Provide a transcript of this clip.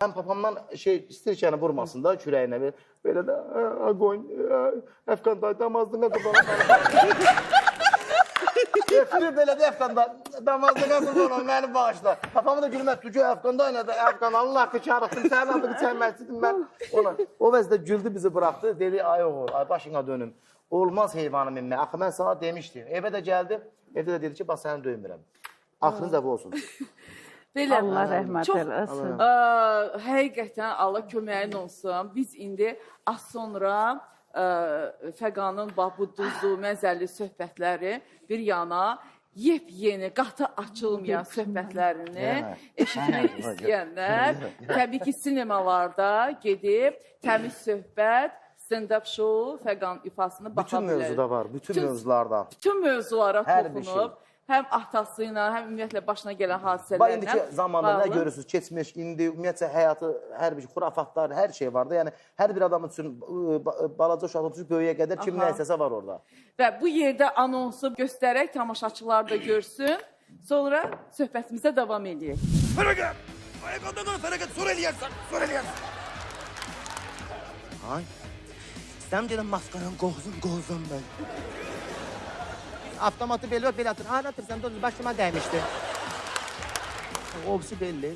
Hem papamdan istir ki yani vurmasın da kürəyinə bir. Böyle de qoyun, Əfqan dayı damazdığına qurban. Eftir belə də Əfqan damazdığına qurban məni bağışla. Papamı da gülmək tutuyor Əfqan dayına da Əfqan Allah qıçarıqdım, sənin adını çənməkçidim mən. O vəzdə güldü bizi bıraxdı, dedi ay oğul, ay başına dönüm. Olmaz heyvanı minmə. Axı mən sana demişdim. Evə də gəldi, evdə də dedi ki, bax səni döymürəm. Axırınız da bu olsun. Belə, Allah rəhmət eləsin. Həqiqətən Allah köməyin olsun. Biz indi az sonra Fəqanın bu duzlu, məzəli söhbətləri bir yana yepyeni, qatı açılmayan söhbətlərini eşitmək istəyənlər təbii ki, sinemalarda gedib təmiz söhbət, stand-up show, Fəqan ifasını baxa Bütün bilər. mövzuda var, bütün mövzularda. Bütün mövzulara Hər bir toxunub. Həm atası ilə, həm ümumiyyətlə başına gələn hadisələrlə. Bax, indiki zamanda nə görürsünüz? Keçmiş, indi ümumiyyətlə həyatı, hər bir xurafatlar, hər şey var da. Yəni, hər bir adam üçün, balaca uşaq üçün böyüyə qədər kim nə istəsə var orada. Və bu yerdə anonsu göstərək, tamaşaçılar da görsün. Sonra söhbətimizə davam edək. Fərəqət! Ayaqanda da Fərəqət, sor eləyərsən, sor eləyərsən. Ay, istəm dedim maskaranı qovzun mən. Avtomatı belə atır. Hala atırsan, başıma dəymişdi. Obsi belli.